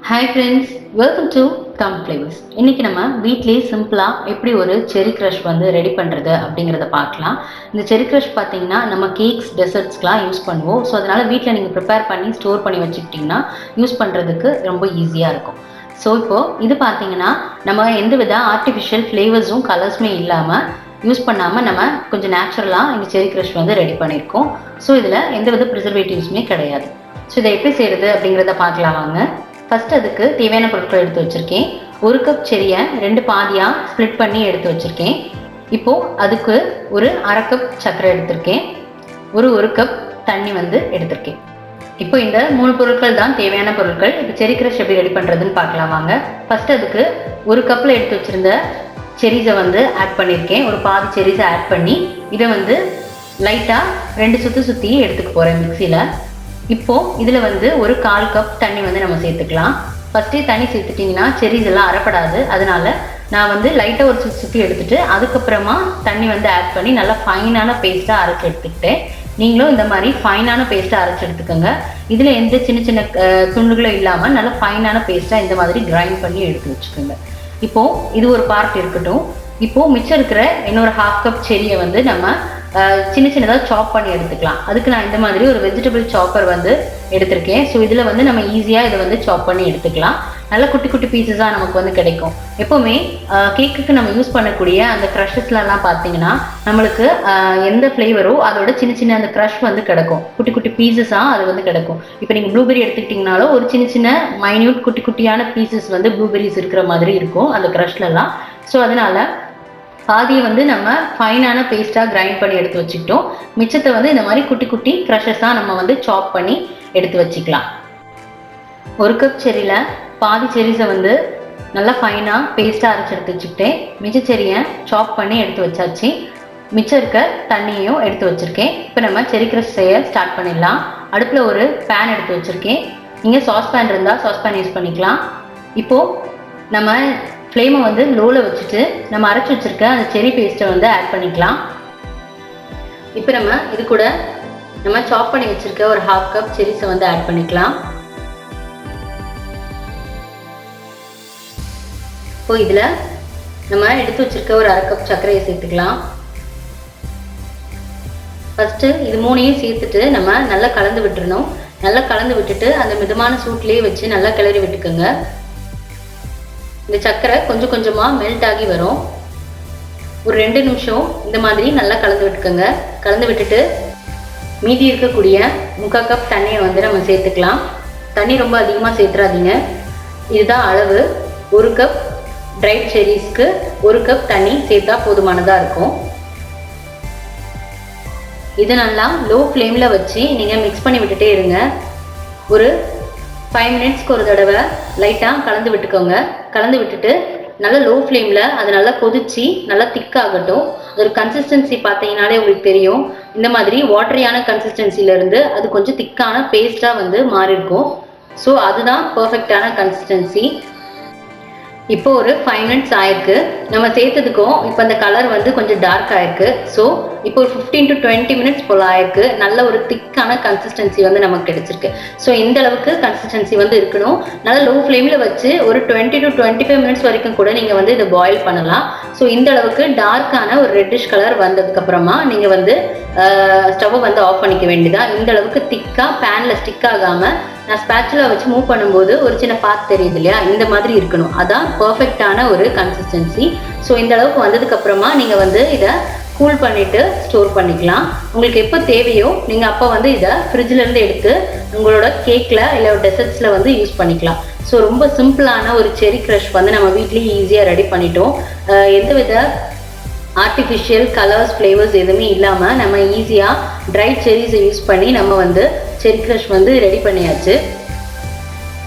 Hi friends, welcome to come flavours. இன்றைக்கி நம்ம வீட்லேயே சிம்பிளாக எப்படி ஒரு செரி க்ரஷ் வந்து ரெடி பண்ணுறது அப்படிங்கிறத பார்க்கலாம். இந்த செரி க்ரஷ் பார்த்தீங்கன்னா நம்ம கேக்ஸ் டெசர்ட்ஸ்க்கெலாம் யூஸ் பண்ணுவோம். ஸோ அதனால் வீட்டில் நீங்கள் ப்ரிப்பேர் பண்ணி ஸ்டோர் பண்ணி வச்சுக்கிட்டிங்கன்னா யூஸ் பண்ணுறதுக்கு ரொம்ப ஈஸியாக இருக்கும். ஸோ இப்போது இது பார்த்தீங்கன்னா நம்ம எந்த வித ஆர்டிஃபிஷியல் ஃப்ளேவர்ஸும் கலர்ஸுமே இல்லாமல் யூஸ் பண்ணாமல் நம்ம கொஞ்சம் நேச்சுரலாக இந்த செரி க்ரஷ் வந்து ரெடி பண்ணியிருக்கோம். ஸோ இதில் எந்த வித ப்ரிசர்வேட்டிவ்ஸுமே கிடையாது. ஸோ இதை எப்படி செய்கிறது அப்படிங்கிறத பார்க்கலாம் வாங்க. ஃபஸ்ட்டு அதுக்கு தேவையான பொருட்கள் எடுத்து வச்சுருக்கேன். 1 கப் செரியை 2 பாதியாக ஸ்ப்ளிட் பண்ணி எடுத்து வச்சுருக்கேன். இப்போது அதுக்கு ஒரு 1/2 கப் சர்க்கரை எடுத்திருக்கேன். ஒரு கப் தண்ணி வந்து எடுத்திருக்கேன். இப்போ இந்த 3 பொருட்கள் தான் தேவையான பொருட்கள். இப்போ செரி க்ரஷ் எப்படி ரெடி பண்ணுறதுன்னு பார்க்கலாம் வாங்க. ஃபஸ்ட்டு அதுக்கு 1 கப்பில் எடுத்து வச்சுருந்த செரிஸை வந்து ஆட் பண்ணியிருக்கேன். ஒரு பாதி செரிஸை ஆட் பண்ணி இதை வந்து லைட்டாக 2 சுற்றி எடுத்துக்க போகிறேன் மிக்சியில். இப்போது இதில் வந்து ஒரு 1/4 கப் தண்ணி வந்து நம்ம சேர்த்துக்கலாம். ஃபஸ்ட்டே தண்ணி சேர்த்துட்டிங்கன்னா செரிஸ் எல்லாம் அரைப்படாது. அதனால் நான் வந்து லைட்டாக ஒரு சுற்றி எடுத்துகிட்டு அதுக்கப்புறமா தண்ணி வந்து ஆட் பண்ணி நல்லா ஃபைனான பேஸ்ட்டாக அரைச்சி எடுத்துக்கிட்டேன். நீங்களும் இந்த மாதிரி ஃபைனான பேஸ்ட்டாக அரைச்சி எடுத்துக்கோங்க. இதில் எந்த சின்ன சின்ன துண்டுகளும் இல்லாமல் நல்லா ஃபைனான பேஸ்ட்டாக இந்த மாதிரி கிரைண்ட் பண்ணி எடுத்து வச்சுக்கோங்க. இப்போது இது ஒரு பார்ட் இருக்கட்டும். இப்போது மிச்சம் இருக்கிற இன்னொரு 1/2 கப் செரியை வந்து நம்ம சின்ன சின்னதாக சாப் பண்ணி எடுத்துக்கலாம். அதுக்கு நான் இந்த மாதிரி ஒரு வெஜிடபிள் சாப்பர் வந்து எடுத்திருக்கேன். ஸோ இதில் வந்து நம்ம ஈஸியாக இதை வந்து சாப் பண்ணி எடுத்துக்கலாம். நல்லா குட்டி குட்டி பீசஸாக நமக்கு வந்து கிடைக்கும். எப்போவுமே கேக்குக்கு நம்ம யூஸ் பண்ணக்கூடிய அந்த க்ரஷஸ்லலாம் பார்த்தீங்கன்னா நம்மளுக்கு எந்த ஃப்ளேவரோ அதோட சின்ன சின்ன அந்த க்ரஷ் வந்து கிடைக்கும். குட்டி குட்டி பீசஸாக அது வந்து கிடைக்கும். இப்போ நீங்கள் ப்ளூபெரி எடுத்துக்கிட்டிங்கனாலும் ஒரு சின்ன சின்ன மைன்யூட் குட்டி குட்டியான பீசஸ் வந்து ப்ளூபெரிஸ் இருக்கிற மாதிரி இருக்கும் அந்த க்ரஷ்லலாம். ஸோ அதனால் பாதியை வந்து நம்ம ஃபைனான பேஸ்ட்டாக கிரைண்ட் பண்ணி எடுத்து வச்சுக்கிட்டோம். மிச்சத்தை வந்து இந்த மாதிரி குட்டி குட்டி க்ரஷஸாக நம்ம வந்து சாப் பண்ணி எடுத்து வச்சுக்கலாம். 1 கப் செரியில் பாதி செரிஸை வந்து நல்லா ஃபைனாக பேஸ்ட்டாக அரைச்சி எடுத்து வச்சுக்கிட்டேன். மிச்ச செரியை சாப் பண்ணி எடுத்து வச்சாச்சு. மிச்சம் இருக்க தண்ணியையும் எடுத்து வச்சுருக்கேன். இப்போ நம்ம செரி க்ரஷ் செய்ய ஸ்டார்ட் பண்ணிடலாம். அடுப்பில் ஒரு பேன் எடுத்து வச்சுருக்கேன். நீங்கள் சாஸ்பேன் இருந்தால் சாஸ்பேன் யூஸ் பண்ணிக்கலாம். இப்போது நம்ம ஃப்ளேமை வந்து லோவில் வச்சுட்டு நம்ம அரைச்சி வச்சுருக்க அந்த செரி பேஸ்ட்டை வந்து ஆட் பண்ணிக்கலாம். இப்போ நம்ம இது கூட நம்ம சாப் பண்ணி வச்சுருக்க ஒரு 1/2 கப் செரிஸை வந்து ஆட் பண்ணிக்கலாம். இப்போ இதில் நம்ம எடுத்து வச்சுருக்க ஒரு 1/2 கப் சர்க்கரையை சேர்த்துக்கலாம். ஃபஸ்ட்டு இது 3ஐயும் சேர்த்துட்டு நம்ம நல்லா கலந்து விட்டுறணும். நல்லா கலந்து விட்டுட்டு அந்த மிதமான சூட்லேயே வச்சு நல்லா கிளறி விட்டுக்கோங்க. இந்த சர்க்கரை கொஞ்சம் கொஞ்சமாக மெல்ட் ஆகி வரும். ஒரு 2 நிமிஷம் இந்த மாதிரி நல்லா கலந்து விட்டுக்கோங்க. கலந்து விட்டுட்டு மீதி இருக்கக்கூடிய 3/4 கப் தண்ணியை வந்து நம்ம சேர்த்துக்கலாம். தண்ணி ரொம்ப அதிகமாக சேர்த்துறாதீங்க. இதுதான் அளவு. 1 கப் ட்ரை செரிஸ்க்கு 1 கப் தண்ணி சேர்த்தா போதுமானதாக இருக்கும். இது நல்லா லோ ஃப்ளேமில் வச்சு நீங்கள் மிக்ஸ் பண்ணி விட்டுட்டே இருங்க. ஒரு 5 மினிட்ஸ்க்கு ஒரு தடவை லைட்டாக கலந்து விட்டுக்கோங்க. கலந்து விட்டுட்டு நல்லா லோ ஃப்ளேமில் அது நல்லா கொதிச்சு நல்லா திக்காகட்டும். ஒரு கன்சிஸ்டன்சி பார்த்தீங்கன்னாலே உங்களுக்கு தெரியும். இந்த மாதிரி வாட்டரியான கன்சிஸ்டன்சிலேருந்து அது கொஞ்சம் திக்கான பேஸ்ட்டாக வந்து மாறி இருக்கும். ஸோ அதுதான் பர்ஃபெக்டான கன்சிஸ்டன்சி. இப்போ ஒரு 5 மினிட்ஸ் ஆயிருக்கு. நம்ம சேர்த்ததுக்கும் இப்போ அந்த கலர் வந்து கொஞ்சம் டார்க் ஆயிருக்கு. ஸோ இப்போ ஒரு 15 to 20 மினிட்ஸ் போல் ஆயிருக்கு. நல்ல ஒரு திக்கான கன்சிஸ்டன்சி வந்து நமக்கு கிடைச்சிருக்கு. ஸோ இந்த அளவுக்கு கன்சிஸ்டன்சி வந்து இருக்கணும். நல்லா லோ ஃப்ளேமில் வச்சு ஒரு 20 to 25 மினிட்ஸ் வரைக்கும் கூட நீங்கள் வந்து இதை பாயில் பண்ணலாம். ஸோ இந்த அளவுக்கு டார்க்கான ஒரு ரெட்டிஷ் கலர் வந்ததுக்கப்புறமா நீங்கள் வந்து ஸ்டவ்வை வந்து ஆஃப் பண்ணிக்க வேண்டியதான். இந்த அளவுக்கு திக்காக பேனில் ஸ்டிக் ஆகாமல் நான் ஸ்பேச்சுலா வச்சு மூவ் பண்ணும்போது ஒரு சின்ன பாத் தெரியுது இல்லையா, இந்த மாதிரி இருக்கணும். அதான் பர்ஃபெக்டான ஒரு கன்சிஸ்டன்சி. ஸோ இந்த அளவுக்கு வந்ததுக்கப்புறமா நீங்கள் வந்து இதை கூல் பண்ணிவிட்டு ஸ்டோர் பண்ணிக்கலாம். உங்களுக்கு எப்போ தேவையோ நீங்கள் அப்போ வந்து இதை ஃப்ரிட்ஜிலேருந்து எடுத்து உங்களோட கேக்கில் இல்லை டெசர்ட்ஸில் வந்து யூஸ் பண்ணிக்கலாம். ஸோ ரொம்ப சிம்பிளான ஒரு செரி க்ரஷ் வந்து நம்ம வீட்லேயே ஈஸியாக ரெடி பண்ணிட்டோம். எந்தவித ஆர்டிஃபிஷியல் கலர்ஸ் ஃப்ளேவர்ஸ் எதுவுமே இல்லாமல் நம்ம ஈஸியாக ட்ரை செரிஸை யூஸ் பண்ணி நம்ம வந்து செரி க்ரஷ் வந்து ரெடி பண்ணியாச்சு.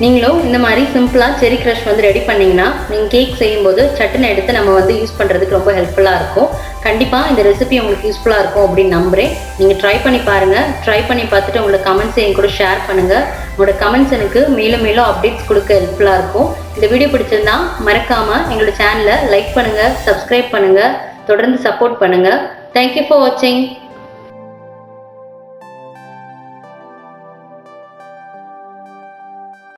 நீங்களும் இந்த மாதிரி சிம்பிளாக செரி க்ரஷ் வந்து ரெடி பண்ணிங்கன்னா நீங்கள் கேக் செய்யும்போது சட்டுன்னு எடுத்து நம்ம வந்து யூஸ் பண்ணுறதுக்கு ரொம்ப ஹெல்ப்ஃபுல்லாக இருக்கும். கண்டிப்பாக இந்த ரெசிபி உங்களுக்கு யூஸ்ஃபுல்லாக இருக்கும் அப்படின்னு நம்புகிறேன். நீங்கள் ட்ரை பண்ணி பாருங்கள். ட்ரை பண்ணி பார்த்துட்டு உங்களோட கமெண்ட்ஸை என் கூட ஷேர் பண்ணுங்கள். உங்களோட கமெண்ட்ஸ் எனக்கு மேலும் மேலும் அப்டேட்ஸ் கொடுக்க ஹெல்ப்ஃபுல்லாக இருக்கும். இந்த வீடியோ பிடிச்சிருந்தா மறக்காமல் எங்களோட சேனலை லைக் பண்ணுங்கள், சப்ஸ்கிரைப் பண்ணுங்கள், தொடர்ந்து சப்போர்ட் பண்ணுங்கள். தேங்க்யூ ஃபார் வாட்சிங்.